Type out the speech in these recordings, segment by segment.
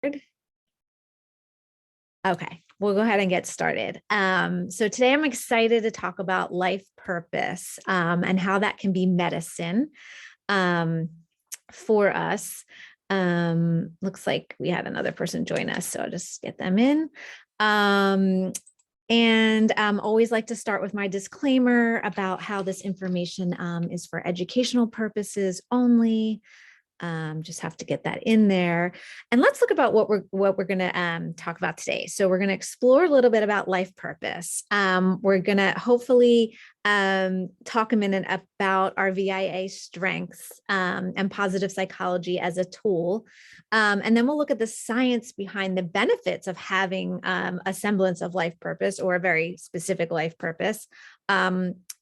Okay, we'll go ahead and get started. So today I'm excited to talk about life purpose and how that can be medicine for us. Looks like we had another person join us, so I'll just get them in. And always like to start with my disclaimer about how this information is for educational purposes only. Just have to get that in there. And let's look about what we're going to talk about today. So we're going to explore a little bit about life purpose. We're going to hopefully talk a minute about our VIA strengths and positive psychology as a tool. And then we'll look at the science behind the benefits of having a semblance of life purpose or a very specific life purpose.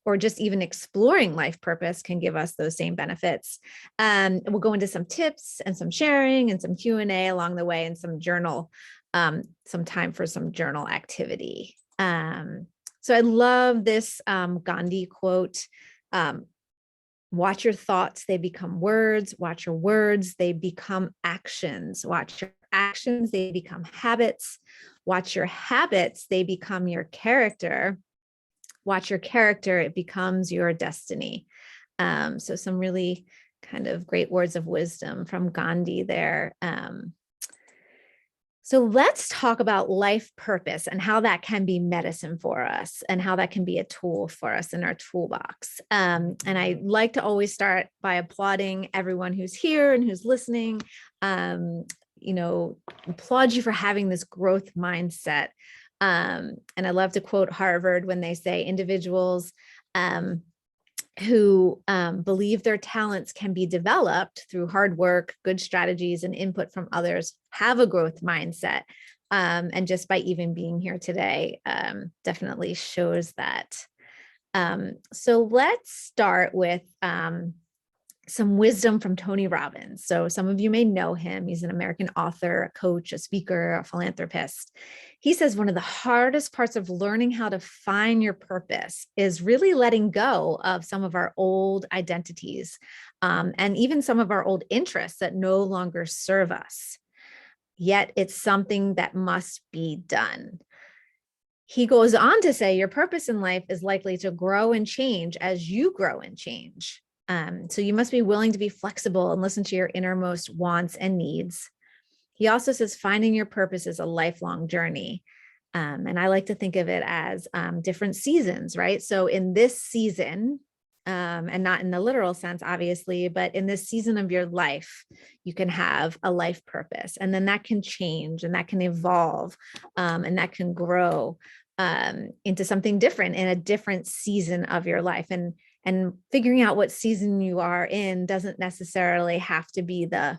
Or just even exploring life purpose can give us those same benefits. We'll go into some tips and some sharing and some Q&A along the way and some time for some journal activity. So I love this Gandhi quote, watch your thoughts, they become words. Watch your words, they become actions. Watch your actions, they become habits. Watch your habits, they become your character. Watch your character, it becomes your destiny. So some really kind of great words of wisdom from Gandhi there. So let's talk about life purpose and how that can be medicine for us and how that can be a tool for us in our toolbox. And I like to always start by applauding everyone who's here and who's listening. Applaud you for having this growth mindset. And I love to quote Harvard when they say individuals who believe their talents can be developed through hard work, good strategies, and input from others have a growth mindset. And just by even being here today definitely shows that. So let's start with some wisdom from Tony Robbins. So some of you may know him. He's an American author, a coach, a speaker, a philanthropist. He says one of the hardest parts of learning how to find your purpose is really letting go of some of our old identities and even some of our old interests that no longer serve us. Yet it's something that must be done. He goes on to say your purpose in life is likely to grow and change as you grow and change. So you must be willing to be flexible and listen to your innermost wants and needs. He also says finding your purpose is a lifelong journey. And I like to think of it as different seasons, right? So in this season, and not in the literal sense, obviously, but in this season of your life, you can have a life purpose, and then that can change and that can evolve and that can grow into something different in a different season of your life. And figuring out what season you are in doesn't necessarily have to be the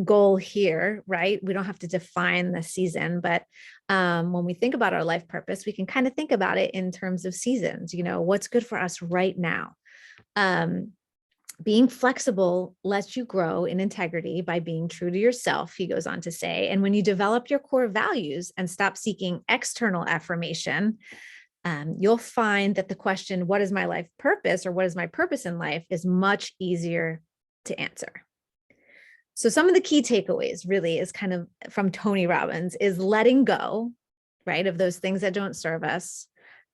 goal here, right? We don't have to define the season, but when we think about our life purpose, we can kind of think about it in terms of seasons, what's good for us right now. Being flexible lets you grow in integrity by being true to yourself, he goes on to say. And when you develop your core values and stop seeking external affirmation, you'll find that the question, what is my life purpose or what is my purpose in life, is much easier to answer. So some of the key takeaways really is kind of from Tony Robbins is letting go, right, of those things that don't serve us.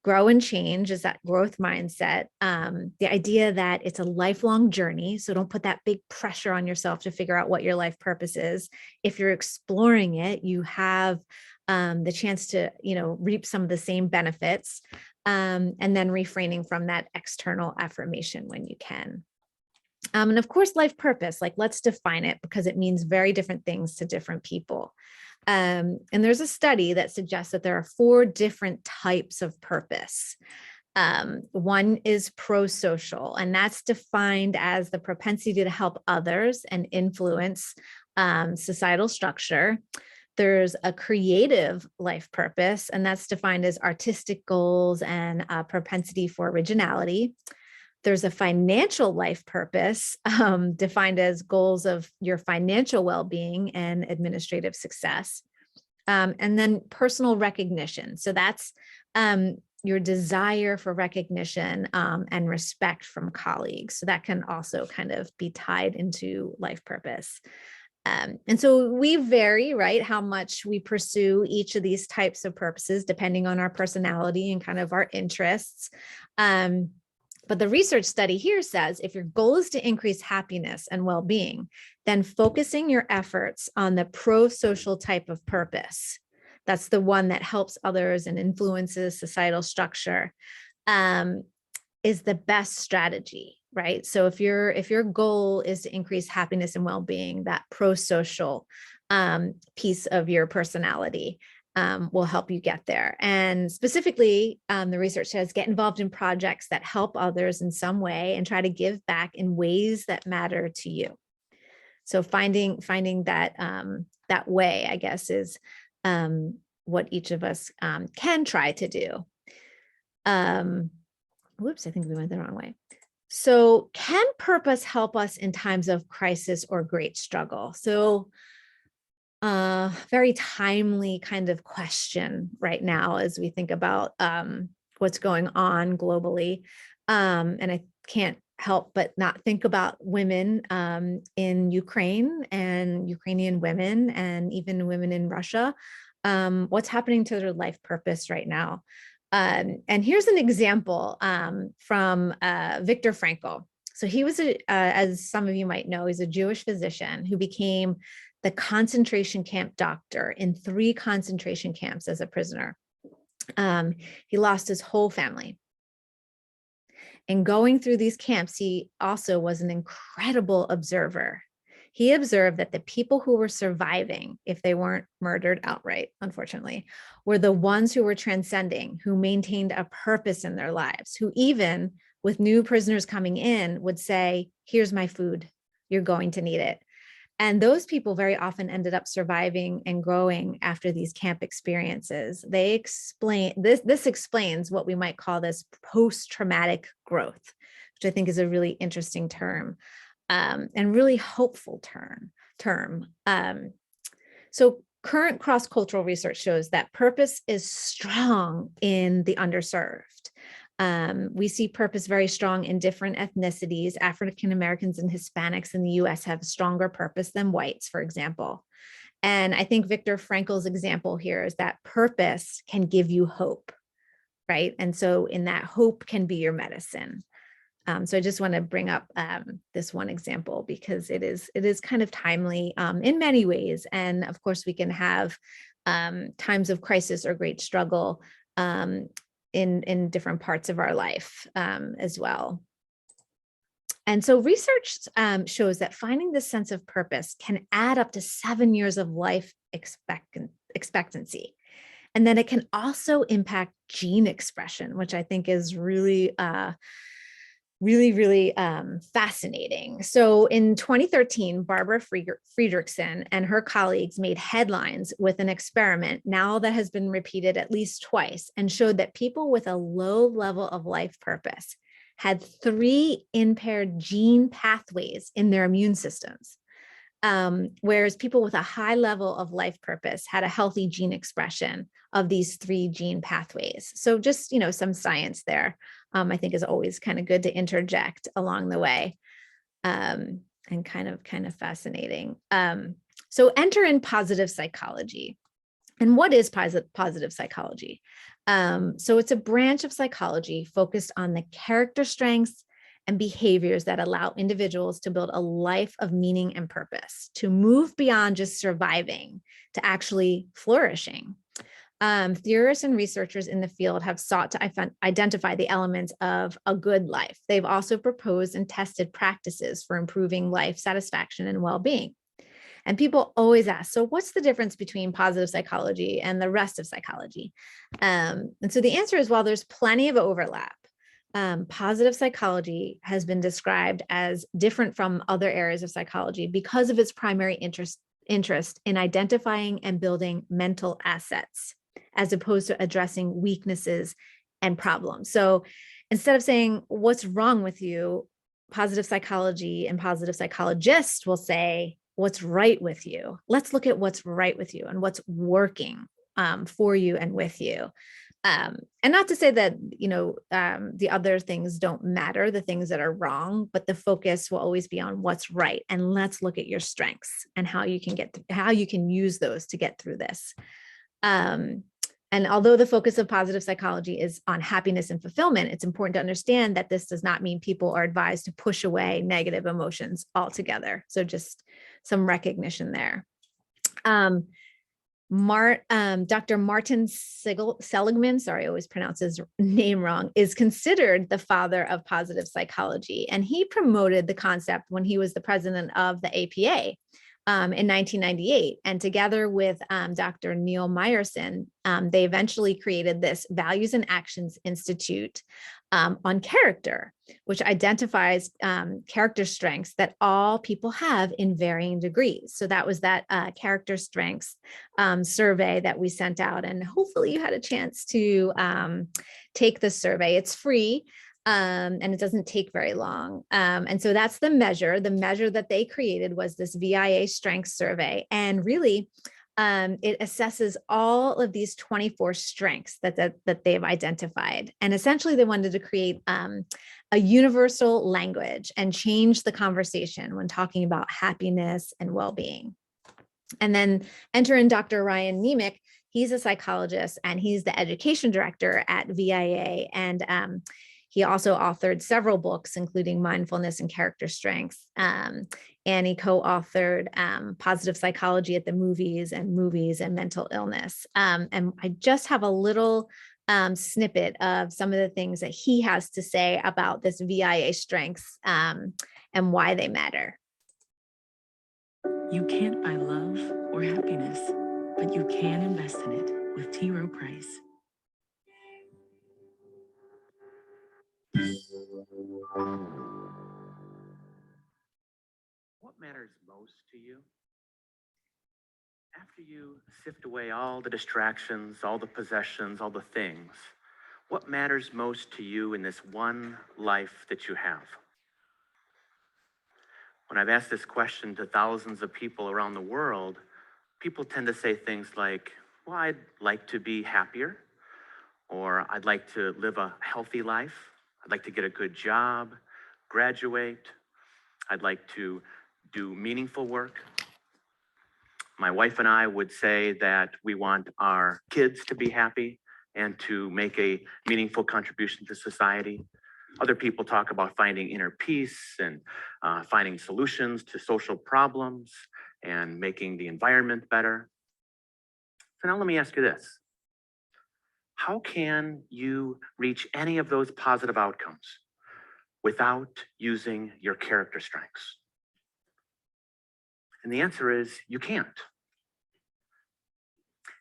Grow and change is that growth mindset. The idea that it's a lifelong journey. So don't put that big pressure on yourself to figure out what your life purpose is. If you're exploring it, you have the chance to, reap some of the same benefits, and then refraining from that external affirmation when you can. And of course, life purpose, let's define it because it means very different things to different people. And there's a study that suggests that there are 4 different types of purpose. One is pro-social, and that's defined as the propensity to help others and influence societal structure. There's a creative life purpose, and that's defined as artistic goals and a propensity for originality. There's a financial life purpose, defined as goals of your financial well-being and administrative success. And then personal recognition. So that's your desire for recognition and respect from colleagues. So that can also kind of be tied into life purpose. And so we vary, right, how much we pursue each of these types of purposes, depending on our personality and kind of our interests. But the research study here says if your goal is to increase happiness and well-being, then focusing your efforts on the pro-social type of purpose, that's the one that helps others and influences societal structure, is the best strategy, right? So if your goal is to increase happiness and well-being, that pro-social piece of your personality will help you get there. And specifically, the research says get involved in projects that help others in some way and try to give back in ways that matter to you. So finding that that way, I guess, is what each of us can try to do. Whoops, I think we went the wrong way. So can purpose help us in times of crisis or great struggle? So very timely kind of question right now as we think about what's going on globally. And I can't help but not think about women in Ukraine and Ukrainian women and even women in Russia. What's happening to their life purpose right now? And here's an example from Viktor Frankl. So he was, as some of you might know, he's a Jewish physician who became the concentration camp doctor in 3 concentration camps as a prisoner. He lost his whole family. And going through these camps, he also was an incredible observer. He observed that the people who were surviving, if they weren't murdered outright, unfortunately, were the ones who were transcending, who maintained a purpose in their lives, who even with new prisoners coming in would say, here's my food, you're going to need it. And those people very often ended up surviving and growing after these camp experiences. They explain, this explains what we might call this post-traumatic growth, which I think is a really interesting term. And really hopeful term. So current cross-cultural research shows that purpose is strong in the underserved. We see purpose very strong in different ethnicities. African Americans and Hispanics in the US have a stronger purpose than whites, for example. And I think Viktor Frankl's example here is that purpose can give you hope, right? And so in that, hope can be your medicine. So I just want to bring up this one example because it is kind of timely in many ways. And of course, we can have times of crisis or great struggle in different parts of our life as well. And so research shows that finding this sense of purpose can add up to 7 years of life expectancy. And then it can also impact gene expression, which I think is really fascinating. So in 2013, Barbara Friedrichsen and her colleagues made headlines with an experiment now that has been repeated at least twice and showed that people with a low level of life purpose had 3 impaired gene pathways in their immune systems. Whereas people with a high level of life purpose had a healthy gene expression of these 3 gene pathways. So just, some science there, I think is always kind of good to interject along the way, and kind of fascinating. So enter in positive psychology. And what is positive psychology? So it's a branch of psychology focused on the character strengths and behaviors that allow individuals to build a life of meaning and purpose, to move beyond just surviving to actually flourishing. Theorists and researchers in the field have sought to identify the elements of a good life. They've also proposed and tested practices for improving life satisfaction and well-being. And people always ask, so what's the difference between positive psychology and the rest of psychology? And so the answer is, while there's plenty of overlap, positive psychology has been described as different from other areas of psychology because of its primary interest in identifying and building mental assets, as opposed to addressing weaknesses and problems. So instead of saying, what's wrong with you, positive psychology and positive psychologists will say, what's right with you? Let's look at what's right with you and what's working for you and with you. And not to say that, the other things don't matter, the things that are wrong, but the focus will always be on what's right. And let's look at your strengths and how you can use those to get through this. And although the focus of positive psychology is on happiness and fulfillment, it's important to understand that this does not mean people are advised to push away negative emotions altogether. So just some recognition there. Dr. Martin Seligman, sorry, I always pronounce his name wrong, is considered the father of positive psychology. And he promoted the concept when he was the president of the APA in 1998. And together with Dr. Neil Meyerson, they eventually created this Values and Actions Institute on character, which identifies character strengths that all people have in varying degrees. So that was that character strengths survey that we sent out. And hopefully you had a chance to take the survey. It's free. And it doesn't take very long. And so that's the measure. The measure that they created was this VIA strength survey. And really, it assesses all of these 24 strengths that they've identified. And essentially, they wanted to create a universal language and change the conversation when talking about happiness and well-being. And then enter in Dr. Ryan Nemec. He's a psychologist and he's the education director at VIA. And he also authored several books, including Mindfulness and Character Strengths. And he co-authored Positive Psychology at the Movies and Mental Illness. And I just have a little snippet of some of the things that he has to say about this VIA strengths and why they matter. You can't buy love or happiness, but you can invest in it with T. Rowe Price. What matters most to you? After you sift away all the distractions, all the possessions, all the things, what matters most to you in this one life that you have? When I've asked this question to thousands of people around the world, people tend to say things like, well, I'd like to be happier, or I'd like to live a healthy life. I'd like to get a good job, graduate. I'd like to do meaningful work. My wife and I would say that we want our kids to be happy and to make a meaningful contribution to society. Other people talk about finding inner peace and finding solutions to social problems and making the environment better. So now let me ask you this. How can you reach any of those positive outcomes without using your character strengths? And the answer is you can't.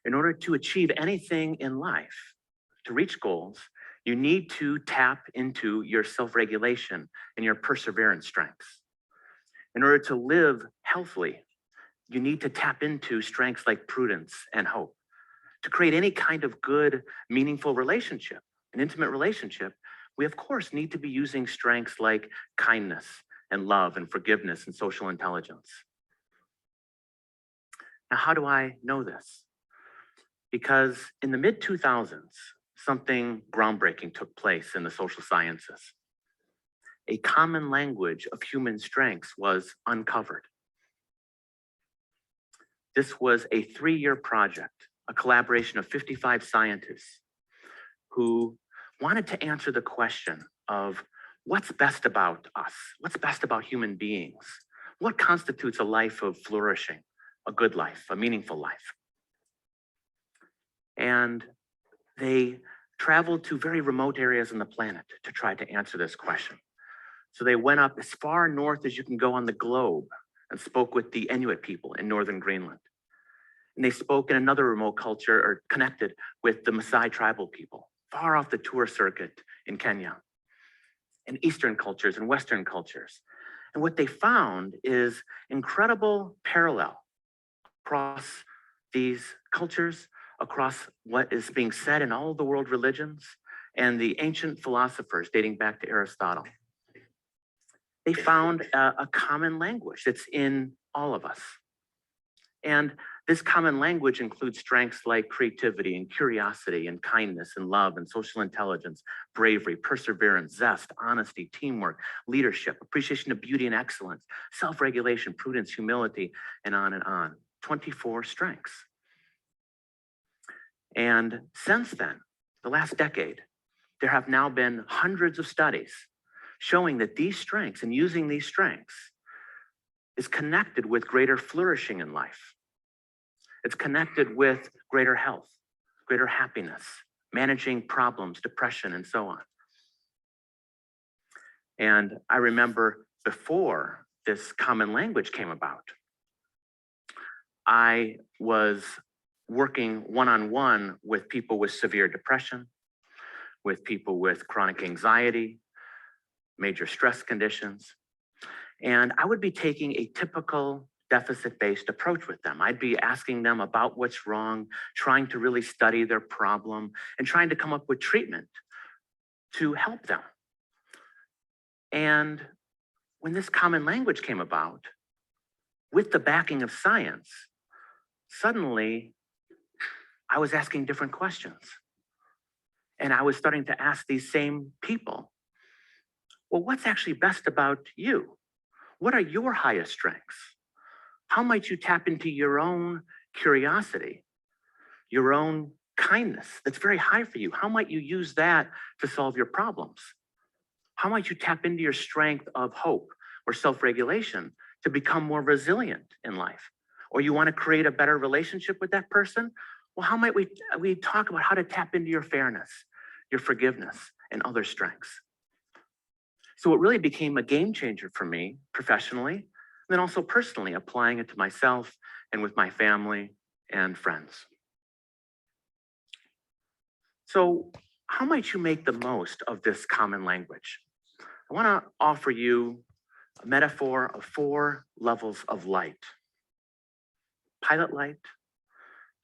In order to achieve anything in life, to reach goals, you need to tap into your self-regulation and your perseverance strengths. In order to live healthily, you need to tap into strengths like prudence and hope. To create any kind of good, meaningful relationship, an intimate relationship, we of course need to be using strengths like kindness and love and forgiveness and social intelligence. Now, how do I know this? Because in the mid-2000s, something groundbreaking took place in the social sciences. A common language of human strengths was uncovered. This was a 3-year project, a collaboration of 55 scientists who wanted to answer the question of what's best about us? What's best about human beings? What constitutes a life of flourishing, a good life, a meaningful life? And they traveled to very remote areas on the planet to try to answer this question. So they went up as far north as you can go on the globe and spoke with the Inuit people in northern Greenland. And they spoke in another remote culture or connected with the Maasai tribal people, far off the tour circuit in Kenya, and Eastern cultures and Western cultures. And what they found is incredible parallel across these cultures, across what is being said in all of the world religions and the ancient philosophers dating back to Aristotle. They found a common language that's in all of us. And This common language includes strengths like creativity and curiosity and kindness and love and social intelligence, bravery, perseverance, zest, honesty, teamwork, leadership, appreciation of beauty and excellence, self-regulation, prudence, humility, and on and on. 24 strengths. And since then, the last decade, there have now been hundreds of studies showing that these strengths and using these strengths is connected with greater flourishing in life. It's connected with greater health, greater happiness, managing problems, depression, and so on. And I remember before this common language came about, I was working one-on-one with people with severe depression, with people with chronic anxiety, major stress conditions. And I would be taking a typical deficit-based approach with them. I'd be asking them about what's wrong, trying to really study their problem, and trying to come up with treatment to help them. And when this common language came about, with the backing of science, suddenly I was asking different questions. And I was starting to ask these same people, well, what's actually best about you? What are your highest strengths? How might you tap into your own curiosity, your own kindness that's very high for you? How might you use that to solve your problems? How might you tap into your strength of hope or self-regulation to become more resilient in life? Or you want to create a better relationship with that person? Well, how might we talk about how to tap into your fairness, your forgiveness, and other strengths? So it really became a game changer for me professionally, and then also personally, applying it to myself and with my family and friends. So how might you make the most of this common language? I want to offer you a metaphor of 4 levels of light. Pilot light,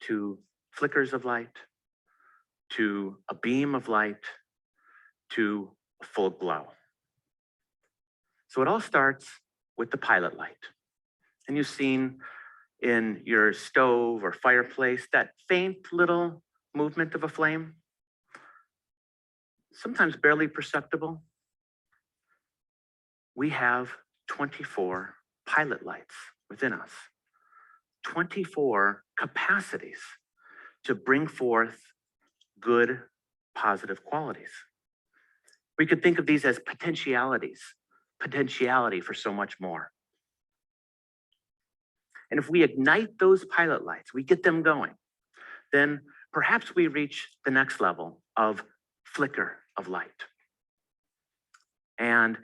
to flickers of light, to a beam of light, to a full glow. So it all starts with the pilot light. And you've seen in your stove or fireplace that faint little movement of a flame, sometimes barely perceptible. We have 24 pilot lights within us, 24 capacities to bring forth good, positive qualities. We could think of these as potentialities, potentiality for so much more. And if we ignite those pilot lights, we get them going, then perhaps we reach the next level of flicker of light. And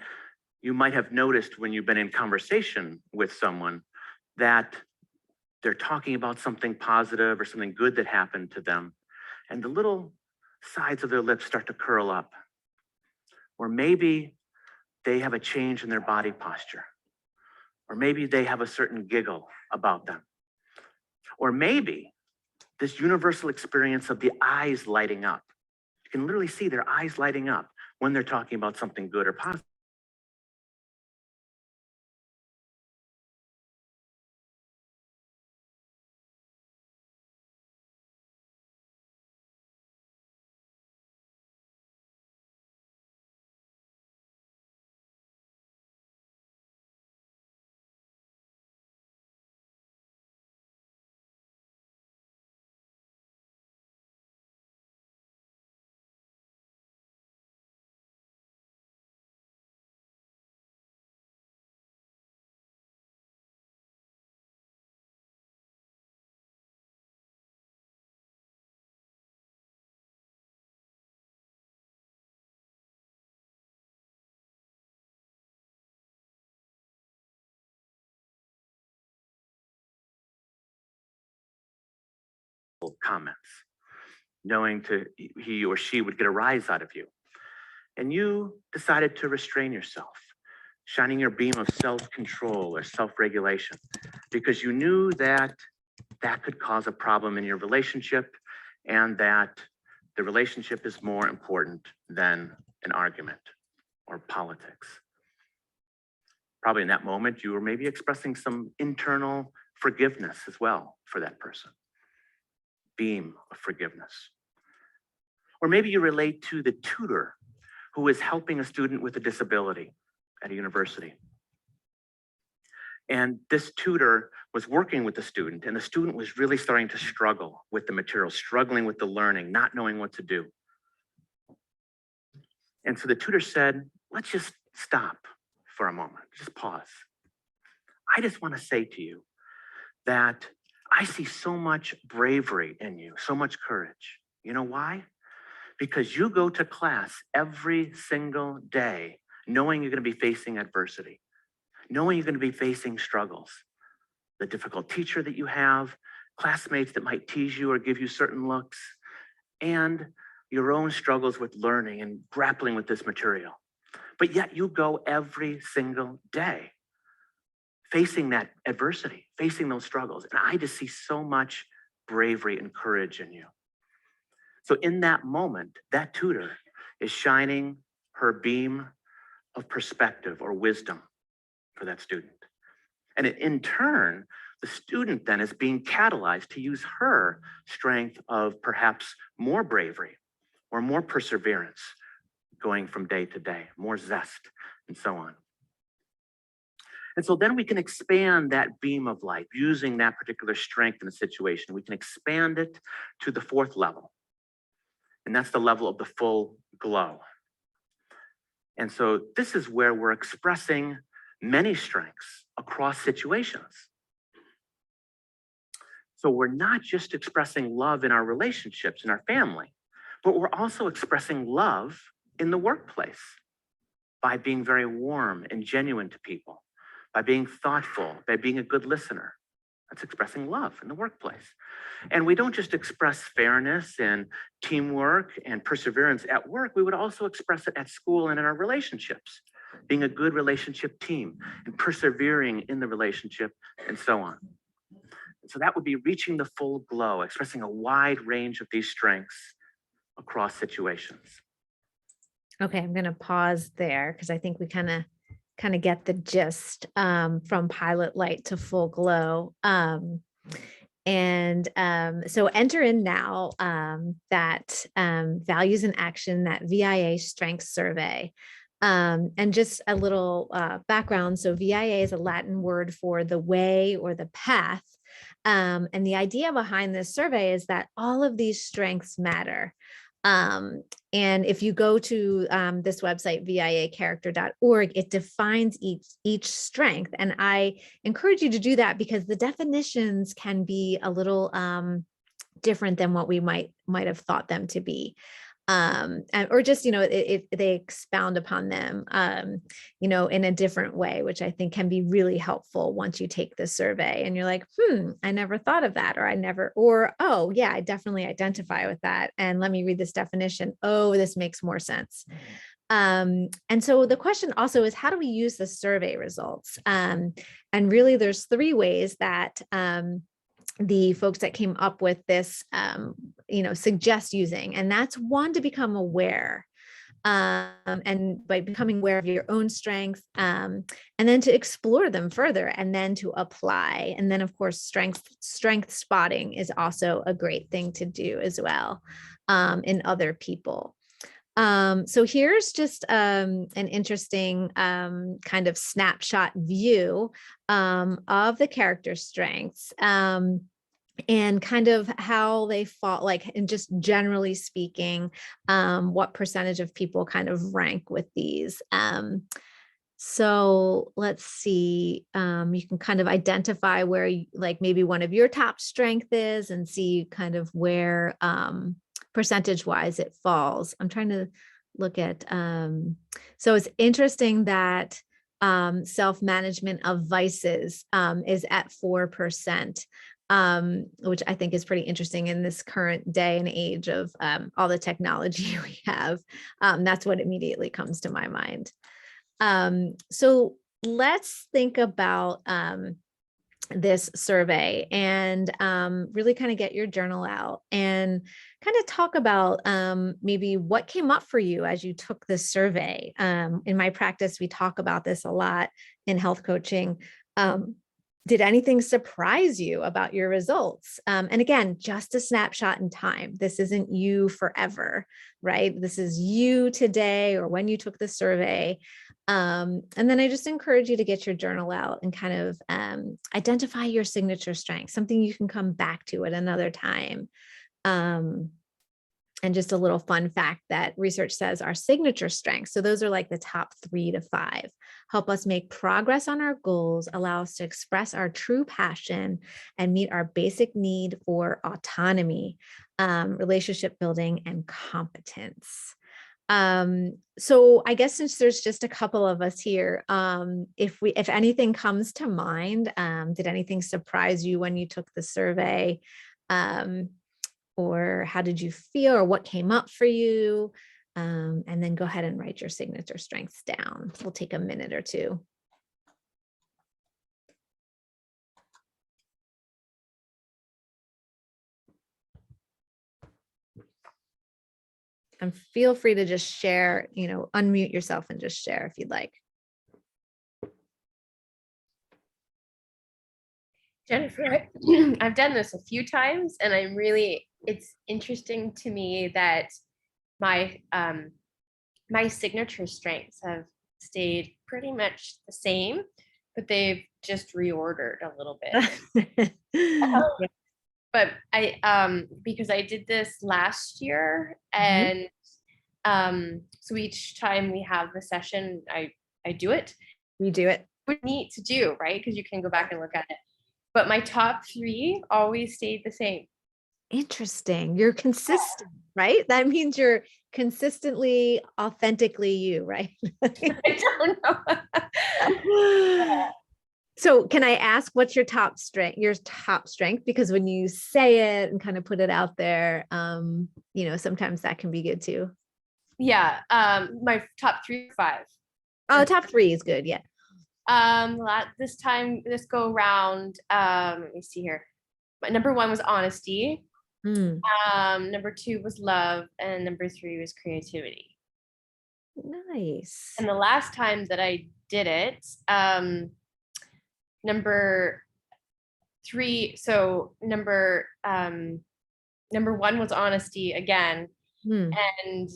you might have noticed when you've been in conversation with someone that they're talking about something positive or something good that happened to them, and the little sides of their lips start to curl up. Or maybe they have a change in their body posture. Or maybe they have a certain giggle about them. Or maybe this universal experience of the eyes lighting up. You can literally see their eyes lighting up when they're talking about something good or positive. Comments, knowing he or she would get a rise out of you. And you decided to restrain yourself, shining your beam of self-control or self-regulation, because you knew that that could cause a problem in your relationship and that the relationship is more important than an argument or politics. Probably in that moment, you were maybe expressing some internal forgiveness as well for that person. Beam of forgiveness. Or maybe you relate to the tutor who is helping a student with a disability at a university. And this tutor was working with the student, and the student was really starting to struggle with the material, struggling with the learning, not knowing what to do. And so the tutor said, let's just stop for a moment, just pause. I just want to say to you that I see so much bravery in you, so much courage. You know why? Because you go to class every single day knowing you're going to be facing adversity, knowing you're going to be facing struggles, the difficult teacher that you have, classmates that might tease you or give you certain looks, and your own struggles with learning and grappling with this material. But yet you go every single day facing that adversity, facing those struggles. And I just see so much bravery and courage in you. So in that moment, that tutor is shining her beam of perspective or wisdom for that student. And in turn, the student then is being catalyzed to use her strength of perhaps more bravery or more perseverance going from day to day, more zest and so on. And so then we can expand that beam of light using that particular strength in a situation. We can expand it to the fourth level. And that's the level of the full glow. And so this is where we're expressing many strengths across situations. So we're not just expressing love in our relationships, in our family, but we're also expressing love in the workplace by being very warm and genuine to people, by being thoughtful, by being a good listener. That's expressing love in the workplace. And we don't just express fairness and teamwork and perseverance at work, we would also express it at school and in our relationships, being a good relationship team and persevering in the relationship and so on. And so that would be reaching the full glow, expressing a wide range of these strengths across situations. Okay, I'm going to pause there because I think we kind of get the gist from pilot light to full glow. So enter in now that values in action, that VIA strength survey. And just a little background. So VIA is a Latin word for the way or the path. And the idea behind this survey is that all of these strengths matter. And if you go to this website, viacharacter.org, it defines each strength. And I encourage you to do that because the definitions can be a little different than what we might have thought them to be. Or just, they expound upon them, in a different way, which I think can be really helpful once you take the survey and you're like, I never thought of that, oh yeah, I definitely identify with that. And let me read this definition. Oh, this makes more sense. And so the question also is, how do we use the survey results? And really there's three ways that, the folks that came up with this, suggest using, and that's one, to become aware, and by becoming aware of your own strengths, and then to explore them further, and then to apply. And then of course, strength spotting is also a great thing to do as well, in other people. So here's just an interesting kind of snapshot view of the character strengths, and kind of how they fall, and just generally speaking, what percentage of people kind of rank with these. So let's see, you can kind of identify where maybe one of your top strength is and see kind of where percentage wise it falls. I'm trying to look at, so it's interesting that self-management of vices is at 4%, which I think is pretty interesting in this current day and age of all the technology we have. That's what immediately comes to my mind. So let's think about this survey and really kind of get your journal out and kind of talk about maybe what came up for you as you took this survey. In my practice, we talk about this a lot in health coaching. Did anything surprise you about your results? And again, just a snapshot in time. This isn't you forever, right? This is you today or when you took the survey. And then I just encourage you to get your journal out and kind of identify your signature strength, something you can come back to at another time. And just a little fun fact that research says our signature strengths, so those are like the top 3 to 5, help us make progress on our goals, allow us to express our true passion, and meet our basic need for autonomy, relationship building, and competence. So I guess since there's just a couple of us here, if anything comes to mind, did anything surprise you when you took the survey? Or how did you feel, or what came up for you? And then go ahead and write your signature strengths down. We'll take a minute or two. And feel free to just share, unmute yourself and just share if you'd like. Jennifer, I've done this a few times, and it's interesting to me that my my signature strengths have stayed pretty much the same, but they've just reordered a little bit. But because I did this last year, and so each time we have the session, I do it. You do it. It's neat to do, right? Because you can go back and look at it. But my top 3 always stayed the same. Interesting. You're consistent, right? That means you're consistently, authentically you, right? I don't know. So can I ask what's your top strength? Because when you say it and kind of put it out there, sometimes that can be good too. Yeah. My top 3 or 5. Oh, top 3 is good. Yeah. This go around, let me see here. My number 1 was honesty. Number 2 was love, and number 3 was creativity. Nice. And the last time that I did it, number 3, so number 1 was honesty again, and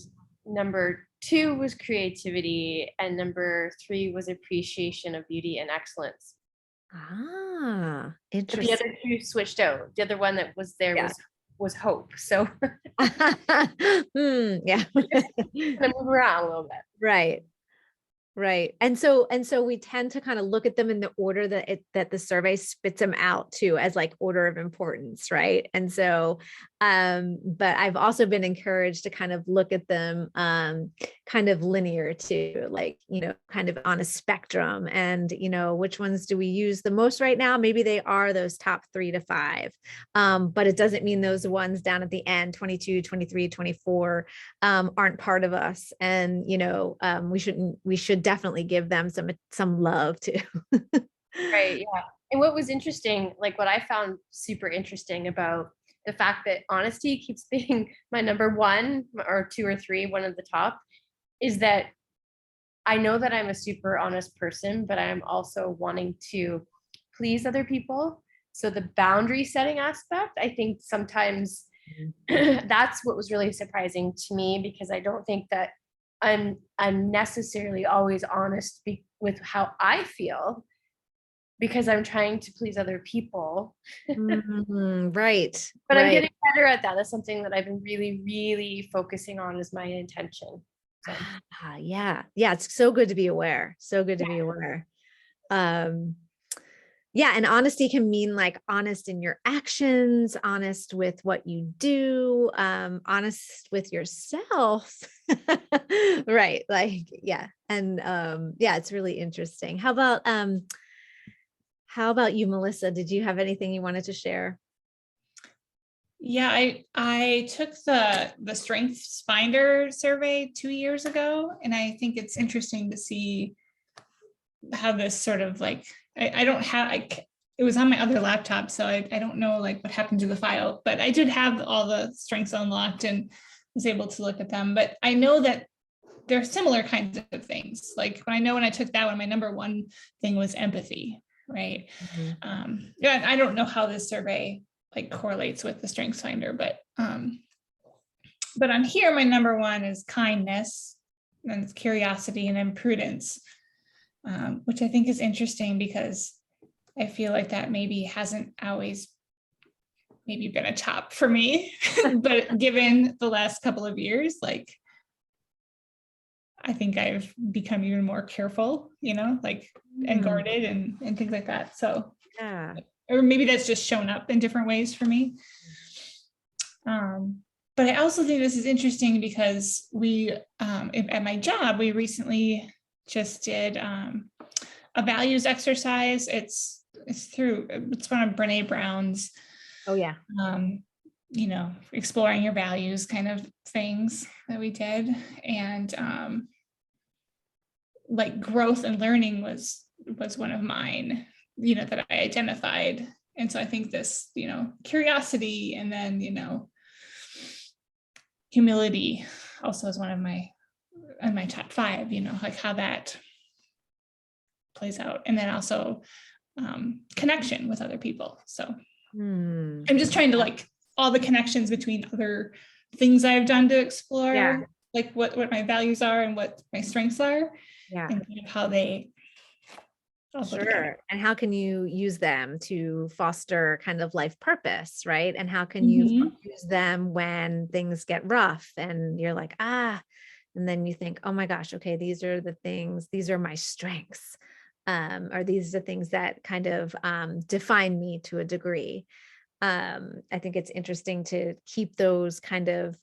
number 2 was creativity, and number 3 was appreciation of beauty and excellence. Ah, interesting. But the other 2 switched out. The other one that was there was hope. So yeah. Gonna move around a little bit. Right. Right. And so we tend to kind of look at them in the order that the survey spits them out to, as like order of importance. Right. And so, but I've also been encouraged to kind of look at them, kind of linear too, like, kind of on a spectrum, and, which ones do we use the most right now? Maybe they are those top 3 to 5. But it doesn't mean those ones down at the end, 22, 23, 24, aren't part of us. And, we should definitely give them some love too. Right. Yeah. And what was interesting, like what I found super interesting about the fact that honesty keeps being my number 1 or 2 or 3, one of the top, is that I know that I'm a super honest person, but I'm also wanting to please other people. So the boundary setting aspect, I think sometimes that's what was really surprising to me, because I don't think that I'm necessarily always honest with how I feel, because I'm trying to please other people. Right. But I'm getting better at that. That's something that I've been really, really focusing on, is my intention. So. Yeah. It's so good to be aware. Be aware. Yeah. And honesty can mean like honest in your actions, honest with what you do, honest with yourself. Right. Like, yeah. And it's really interesting. How about you, Melissa? Did you have anything you wanted to share? Yeah, I took the Strengths Finder survey 2 years ago, and I think it's interesting to see how this sort of like, I don't have, it was on my other laptop, so I don't know like what happened to the file, but I did have all the strengths unlocked and was able to look at them. But I know that there are similar kinds of things. Like when I took that one, my number 1 thing was empathy, right? Mhm. Yeah, I don't know how this survey like correlates with the Strengths Finder, but on here, my number one is kindness, and it's curiosity, and then prudence, which I think is interesting because I feel like that maybe hasn't always maybe been a top for me, but given the last couple of years, like I think I've become even more careful, like and guarded and things like that. So Yeah. or maybe that's just shown up in different ways for me. But I also think this is interesting because we, at my job, we recently just did a values exercise. It's one of Brene Brown's, Oh yeah. exploring your values kind of things that we did. And like growth and learning was one of mine, that I identified. And so I think this, curiosity, and then, humility also is one of my top 5, like how that plays out. And then also connection with other people. So I'm just trying to like all the connections between other things I've done to explore, like what my values are and what my strengths are, and kind of how they all go together. And how can you use them to foster kind of life purpose, right? And how can you use them when things get rough and you're like, and then you think, oh my gosh, okay, these are the things, these are my strengths. Or these are the things that kind of define me to a degree. I think it's interesting to keep those kind of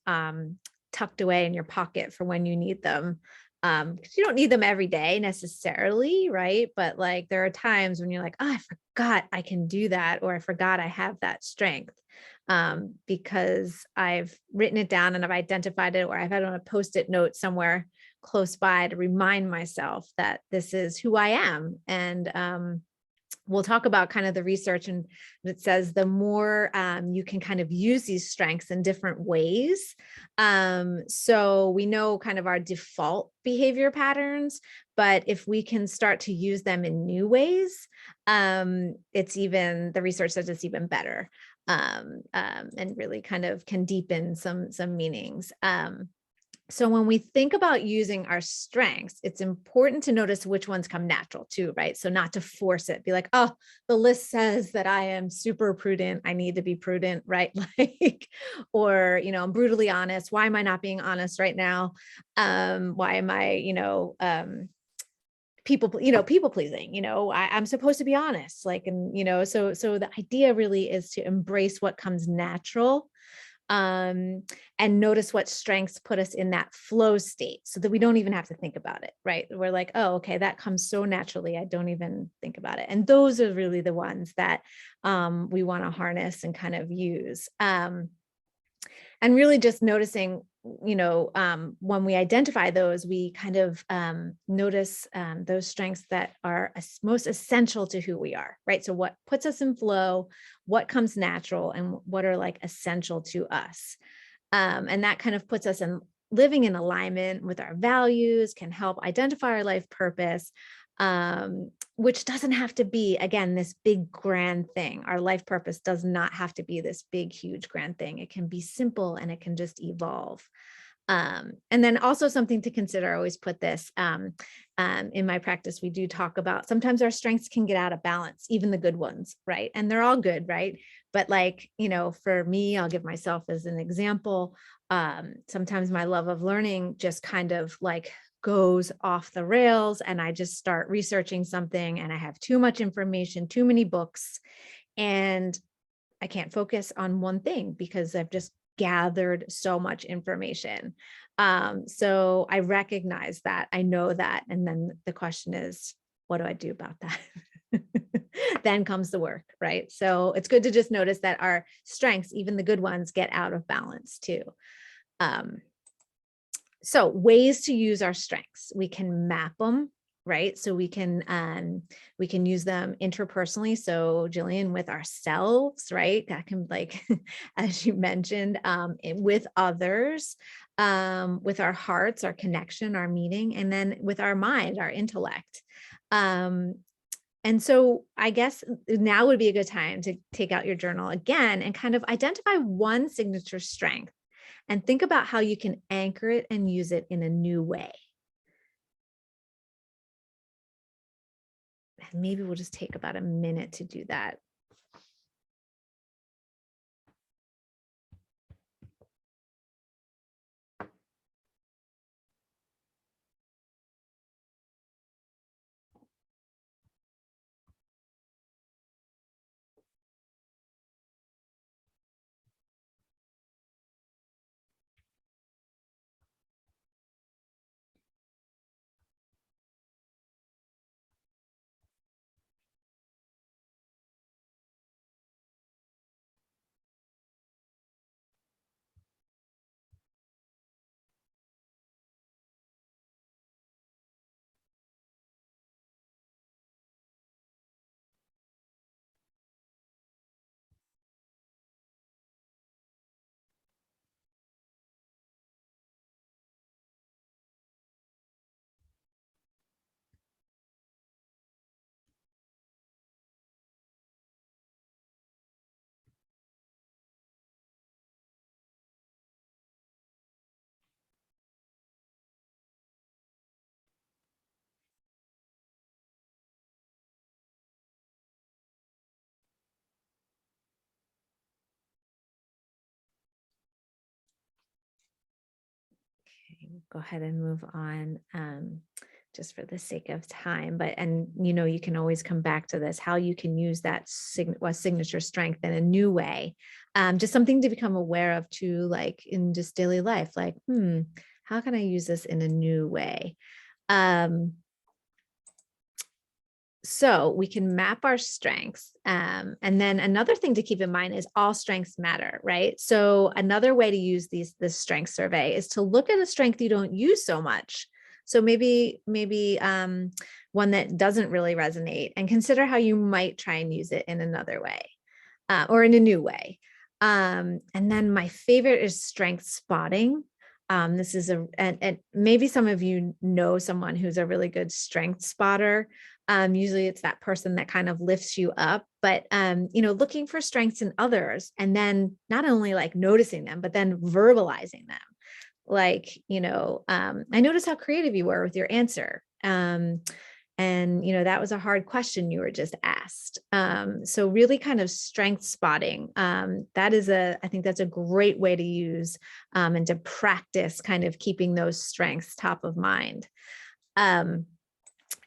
tucked away in your pocket for when you need them. Because you don't need them every day necessarily, right? But like there are times when you're like, oh, I forgot I can do that, or I forgot I have that strength, because I've written it down and I've identified it, or I've had it on a Post-it note somewhere close by to remind myself that this is who I am. And we'll talk about kind of the research, and it says the more you can kind of use these strengths in different ways. So we know kind of our default behavior patterns, but if we can start to use them in new ways, the research says it's even better, and really kind of can deepen some meanings. So when we think about using our strengths, it's important to notice which ones come natural too, right? So not to force it, be like, oh, the list says that I am super prudent, I need to be prudent, right? Like, or, I'm brutally honest. Why am I not being honest right now? Why am I, people pleasing, I'm supposed to be honest, like, and, so the idea really is to embrace what comes natural, and notice what strengths put us in that flow state so that we don't even have to think about it, right? We're like, oh, okay, that comes so naturally, I don't even think about it. And those are really the ones that we want to harness and kind of use. And really just noticing, when we identify those, we kind of notice those strengths that are most essential to who we are, right? So what puts us in flow, what comes natural, and what are like essential to us. And that kind of puts us in living in alignment with our values, can help identify our life purpose, which doesn't have to be, again, this big grand thing. Our life purpose does not have to be this big, huge, grand thing. It can be simple and it can just evolve. And then also something to consider, I always put this in my practice, we do talk about sometimes our strengths can get out of balance, even the good ones, right? And they're all good, right? But like, for me, I'll give myself as an example. Sometimes my love of learning just kind of like goes off the rails, and I just start researching something and I have too much information, too many books, and I can't focus on one thing because I've just gathered so much information. So I recognize that, I know that. And then the question is, what do I do about that? Then comes the work, right? So it's good to just notice that our strengths, even the good ones, get out of balance too. So ways to use our strengths, we can map them, right? So we can use them interpersonally. So Jillian, with ourselves, right? That can, like, as you mentioned, with others, with our hearts, our connection, our meeting, and then with our mind, our intellect. And And so I guess now would be a good time to take out your journal again and kind of identify one signature strength and think about how you can anchor it and use it in a new way. And maybe we'll just take about a minute to do that. Go ahead and move on just for the sake of time. But, and you can always come back to this, how you can use that signature strength in a new way. Just something to become aware of too, like in just daily life, like, how can I use this in a new way? So we can map our strengths. And then another thing to keep in mind is all strengths matter, right? So another way to use this strength survey is to look at a strength you don't use so much. So maybe one that doesn't really resonate, and consider how you might try and use it in another way or in a new way. And then my favorite is strength spotting. This is and maybe some of you know someone who's a really good strength spotter. Usually it's that person that kind of lifts you up, but, looking for strengths in others, and then not only like noticing them, but then verbalizing them. Like, I noticed how creative you were with your answer. And, that was a hard question you were just asked. So really kind of strength spotting. I think that's a great way to use and to practice kind of keeping those strengths top of mind.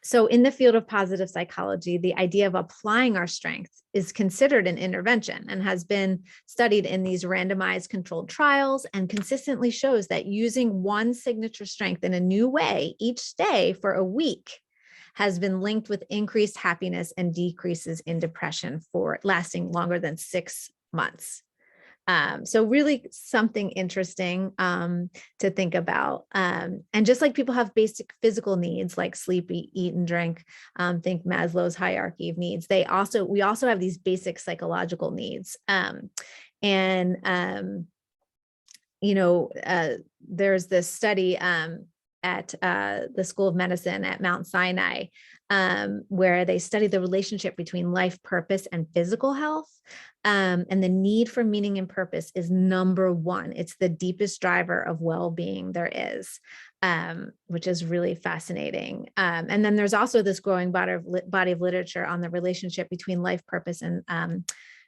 So in the field of positive psychology, the idea of applying our strengths is considered an intervention and has been studied in these randomized controlled trials, and consistently shows that using one signature strength in a new way each day for a week has been linked with increased happiness and decreases in depression for lasting longer than 6 months. So really something interesting to think about. And just like people have basic physical needs like sleep, eat, and drink, think Maslow's hierarchy of needs, we also have these basic psychological needs. There's this study at the School of Medicine at Mount Sinai, where they study the relationship between life purpose and physical health. And the need for meaning and purpose is number one. It's the deepest driver of well-being there is, which is really fascinating. And then there's also this growing body of literature on the relationship between life purpose and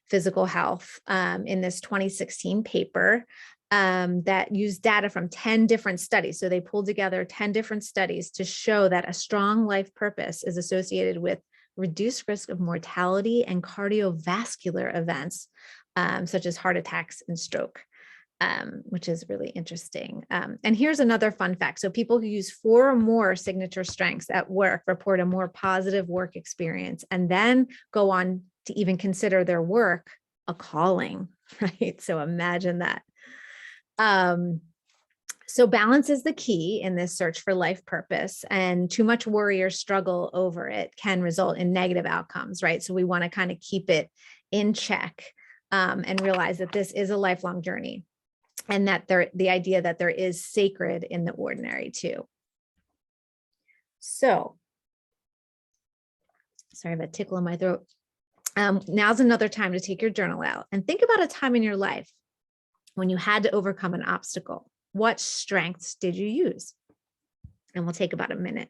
physical health in this 2016 paper that used data from 10 different studies. So they pulled together 10 different studies to show that a strong life purpose is associated with reduced risk of mortality and cardiovascular events, such as heart attacks and stroke, which is really interesting. And here's another fun fact. So people who use 4 or more signature strengths at work report a more positive work experience, and then go on to even consider their work a calling, right? So imagine that. So balance is the key in this search for life purpose, and too much worry or struggle over it can result in negative outcomes, right? So we want to kind of keep it in check and realize that this is a lifelong journey, and that the idea that there is sacred in the ordinary too. So Sorry, I have a tickle in my throat. Now's another time to take your journal out and think about a time in your life when you had to overcome an obstacle. What strengths did you use? And we'll take about a minute.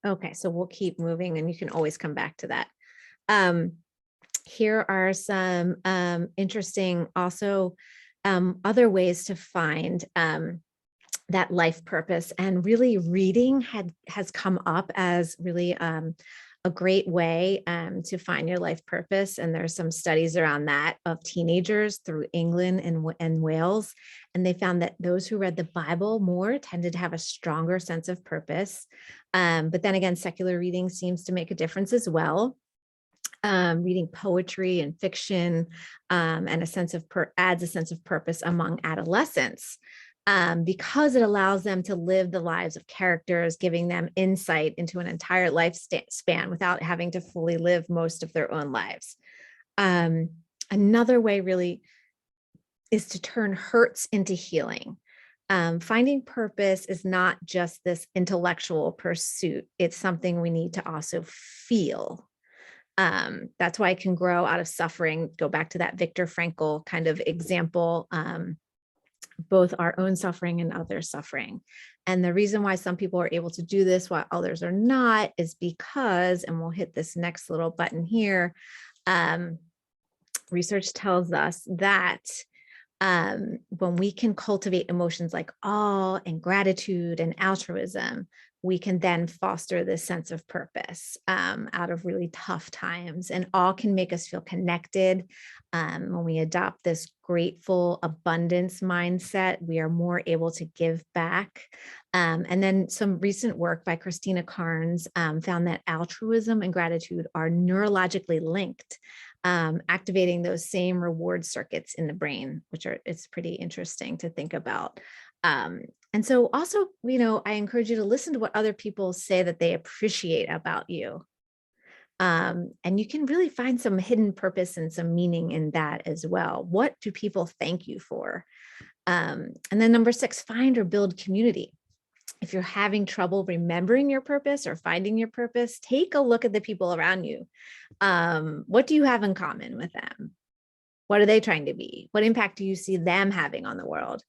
Okay, so we'll keep moving and you can always come back to that. Here are some interesting also other ways to find that life purpose, and really reading has come up as really a great way to find your life purpose. And there's some studies around that of teenagers through England and Wales. And they found that those who read the Bible more tended to have a stronger sense of purpose. But then again, secular reading seems to make a difference as well. Reading poetry and fiction and adds a sense of purpose among adolescents. Because it allows them to live the lives of characters, giving them insight into an entire lifespan without having to fully live most of their own lives. Another way really is to turn hurts into healing. Finding purpose is not just this intellectual pursuit. It's something we need to also feel. That's why it can grow out of suffering. Go back to that Viktor Frankl kind of example. Both our own suffering and other suffering. And the reason why some people are able to do this while others are not is because, and we'll hit this next little button here, research tells us that when we can cultivate emotions like awe and gratitude and altruism, we can then foster this sense of purpose out of really tough times. And awe can make us feel connected. When we adopt this grateful abundance mindset, we are more able to give back. And then some recent work by Christina Carnes found that altruism and gratitude are neurologically linked, activating those same reward circuits in the brain, it's pretty interesting to think about. And so also, I encourage you to listen to what other people say that they appreciate about you. And you can really find some hidden purpose and some meaning in that as well. What do people thank you for? And then number 6, find or build community. If you're having trouble remembering your purpose or finding your purpose, take a look at the people around you. What do you have in common with them? What are they trying to be? What impact do you see them having on the world?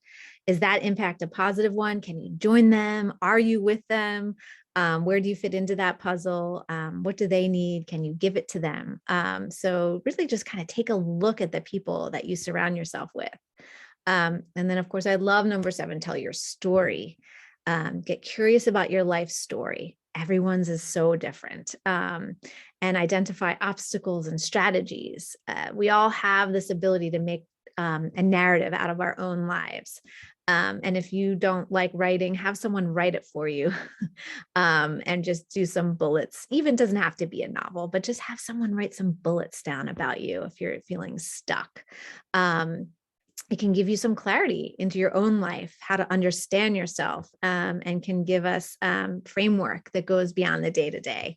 Is that impact a positive one? Can you join them? Are you with them? Where do you fit into that puzzle? What do they need? Can you give it to them? So really just kind of take a look at the people that you surround yourself with. And then of course, I love number 7, tell your story. Get curious about your life story. Everyone's is so different. And identify obstacles and strategies. We all have this ability to make a narrative out of our own lives. And if you don't like writing, have someone write it for you and just do some bullets. Even doesn't have to be a novel, but just have someone write some bullets down about you if you're feeling stuck. It can give you some clarity into your own life, how to understand yourself, and can give us framework that goes beyond the day-to-day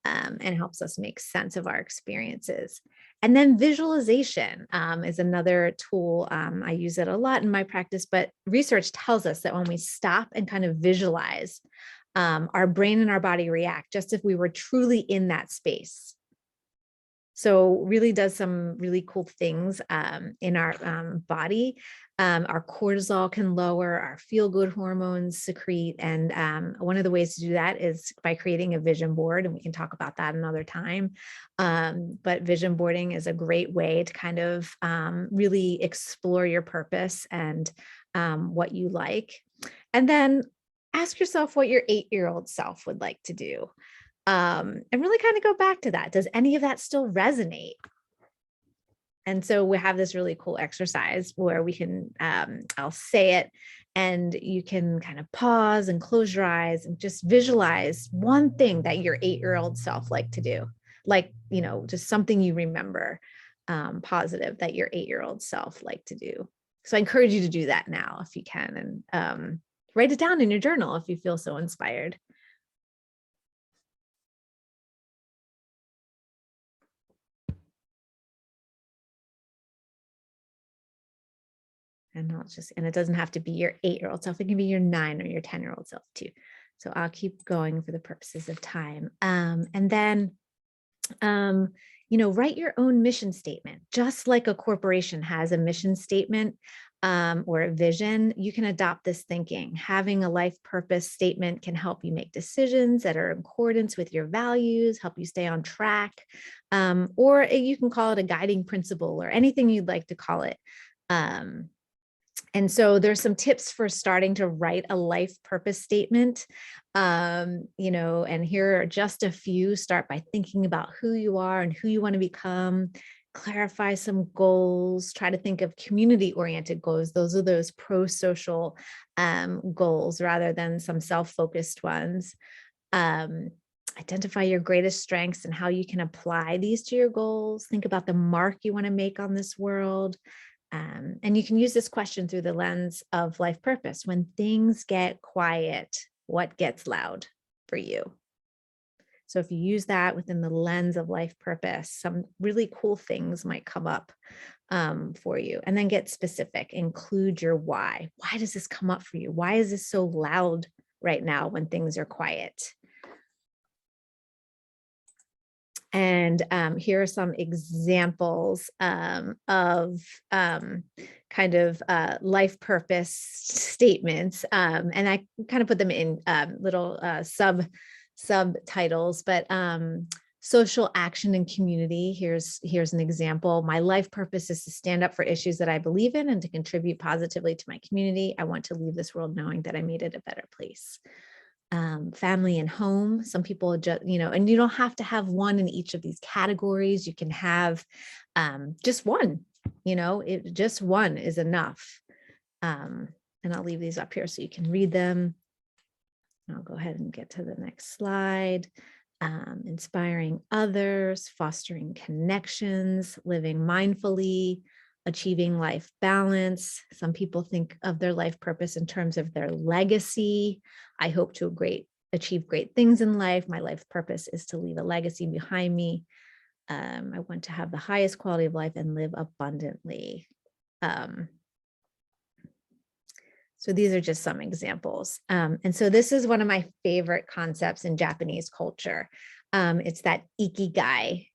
and helps us make sense of our experiences. And then visualization is another tool. I use it a lot in my practice, but research tells us that when we stop and kind of visualize, our brain and our body react just if we were truly in that space. So really does some really cool things in our body. Our cortisol can lower, our feel-good hormones secrete. And one of the ways to do that is by creating a vision board, and we can talk about that another time. But vision boarding is a great way to kind of really explore your purpose and what you like. And then ask yourself what your 8-year-old self would like to do. And really kind of go back to that. Does any of that still resonate? And so we have this really cool exercise where we can, I'll say it, and you can kind of pause and close your eyes and just visualize one thing that your 8-year-old self liked to do. Like, you know, just something you remember positive that your 8-year-old self liked to do. So I encourage you to do that now if you can, and write it down in your journal if you feel so inspired. And it doesn't have to be your 8-year-old self. It can be your 9 or your 10-year-old self too. So I'll keep going for the purposes of time. And then, you know, write your own mission statement. Just like a corporation has a mission statement or a vision, you can adopt this thinking. Having a life purpose statement can help you make decisions that are in accordance with your values, help you stay on track, or you can call it a guiding principle or anything you'd like to call it. And so there's some tips for starting to write a life purpose statement, you know, and here are just a few. Start by thinking about who you are and who you want to become, clarify some goals, try to think of community-oriented goals. Those are those pro-social goals rather than some self-focused ones. Identify your greatest strengths and how you can apply these to your goals. Think about the mark you want to make on this world. And you can use this question through the lens of life purpose. When things get quiet, what gets loud for you? So if you use that within the lens of life purpose, some really cool things might come up for you. And then get specific, include your why. Why does this come up for you? Why is this so loud right now when things are quiet? And here are some examples of kind of life purpose statements. And I kind of put them in little subtitles, but social action and community. Here's an example. My life purpose is to stand up for issues that I believe in and to contribute positively to my community. I want to leave this world knowing that I made it a better place. Family and home. Some people just, you know, and you don't have to have one in each of these categories. You can have just one, you know, just one is enough. And I'll leave these up here so you can read them. I'll go ahead and get to the next slide. Inspiring others, fostering connections, living mindfully, achieving life balance. Some people think of their life purpose in terms of their legacy. I hope to achieve great things in life. My life purpose is to leave a legacy behind me. I want to have the highest quality of life and live abundantly. So these are just some examples. And so this is one of my favorite concepts in Japanese culture. It's that Ikigai,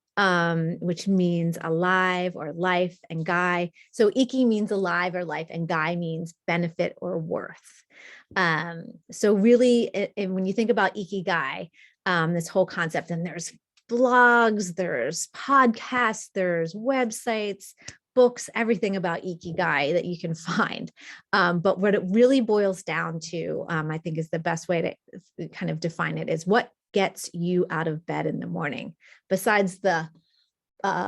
which means alive or life, and gai. So Iki means alive or life, and gai means benefit or worth. So really, and when you think about Ikigai, this whole concept, and there's blogs, there's podcasts, there's websites, books, everything about Ikigai that you can find. But what it really boils down to, I think is the best way to kind of define it, is what gets you out of bed in the morning, besides the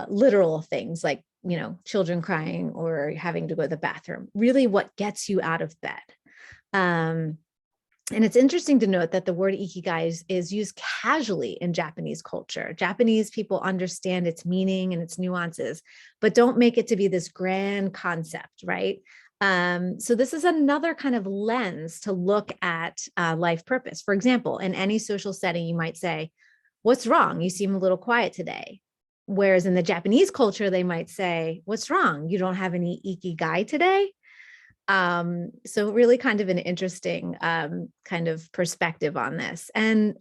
literal things like, you know, children crying or having to go to the bathroom. Really, what gets you out of bed. And it's interesting to note that the word Ikigai is used casually in Japanese culture. Japanese people understand its meaning and its nuances, but don't make it to be this grand concept, right? So this is another kind of lens to look at life purpose. For example, in any social setting, you might say, "What's wrong? You seem a little quiet today." Whereas in the Japanese culture, they might say, "What's wrong? You don't have any Ikigai today?" So really kind of an interesting kind of perspective on this. And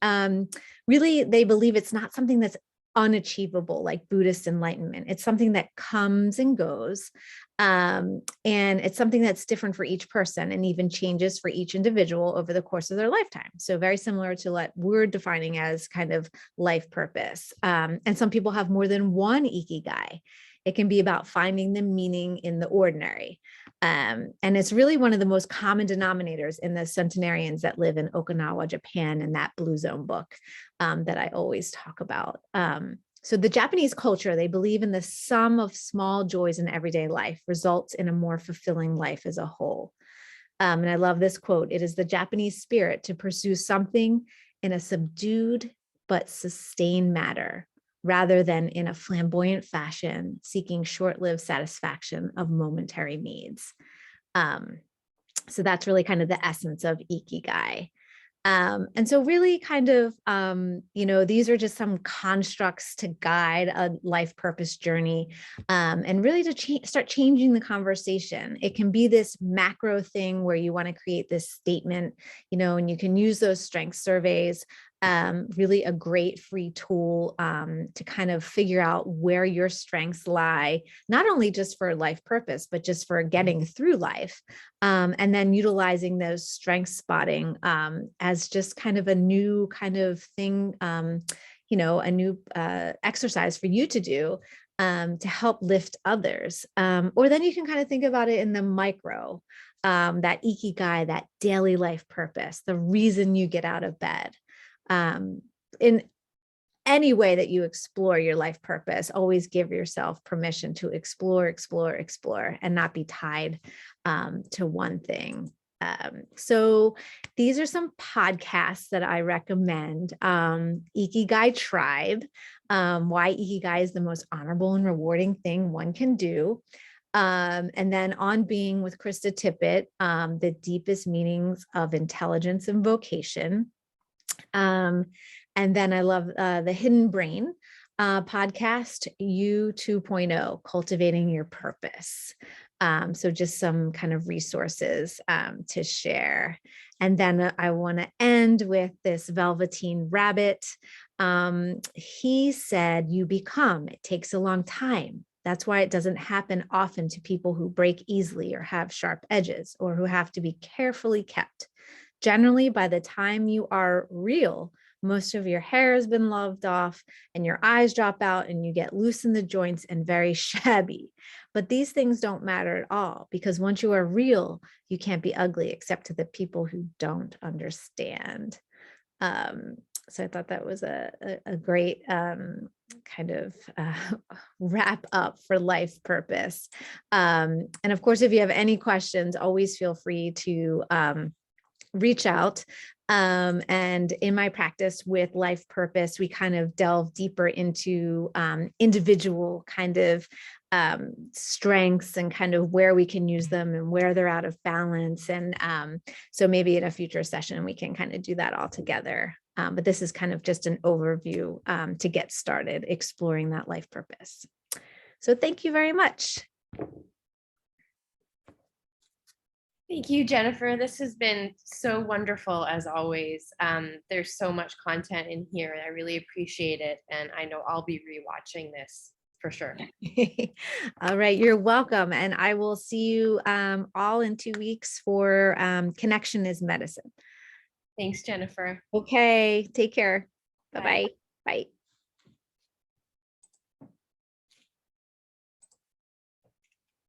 really, they believe it's not something that's unachievable, like Buddhist enlightenment. It's something that comes and goes. And it's something that's different for each person and even changes for each individual over the course of their lifetime. So very similar to what we're defining as kind of life purpose. And some people have more than one Ikigai. It can be about finding the meaning in the ordinary. And it's really one of the most common denominators in the centenarians that live in Okinawa, Japan, in that Blue Zone book that I always talk about. So the Japanese culture, they believe in the sum of small joys in everyday life results in a more fulfilling life as a whole. And I love this quote. It is the Japanese spirit to pursue something in a subdued but sustained manner, rather than in a flamboyant fashion, seeking short-lived satisfaction of momentary needs. So that's really kind of the essence of Ikigai. And so really kind of, these are just some constructs to guide a life purpose journey, and really to start changing the conversation. It can be this macro thing where you want to create this statement, and you can use those strength surveys. Really a great free tool to kind of figure out where your strengths lie, not only just for life purpose, but just for getting through life. And then utilizing those strength spotting as just kind of a new kind of thing, a new exercise for you to do to help lift others. Or then you can kind of think about it in the micro, that Ikigai, that daily life purpose, the reason you get out of bed. In any way that you explore your life purpose, always give yourself permission to explore, and not be tied to one thing. So these are some podcasts that I recommend. Ikigai Tribe, why Ikigai is the most honorable and rewarding thing one can do. And then On Being with Krista Tippett, the deepest meanings of intelligence and vocation. And then I love the Hidden Brain podcast, You 2.0, Cultivating Your Purpose. So just some kind of resources to share. And then I want to end with this Velveteen Rabbit. He said, you become, it takes a long time. That's why it doesn't happen often to people who break easily or have sharp edges or who have to be carefully kept. Generally, by the time you are real, most of your hair has been loved off and your eyes drop out and you get loose in the joints and very shabby. But these things don't matter at all, because once you are real, you can't be ugly except to the people who don't understand. So I thought that was a great kind of wrap up for life purpose. And of course, if you have any questions, always feel free to reach out. And in my practice with life purpose, we kind of delve deeper into individual kind of strengths and kind of where we can use them and where they're out of balance. And so maybe in a future session, we can kind of do that all together. But this is kind of just an overview to get started exploring that life purpose. So thank you very much. Thank you, Jennifer. This has been so wonderful as always. There's so much content in here. I really appreciate it. And I know I'll be rewatching this for sure. All right, you're welcome. And I will see you all in 2 weeks for Connection is Medicine. Thanks, Jennifer. Okay, take care. Bye. Bye-bye. Bye.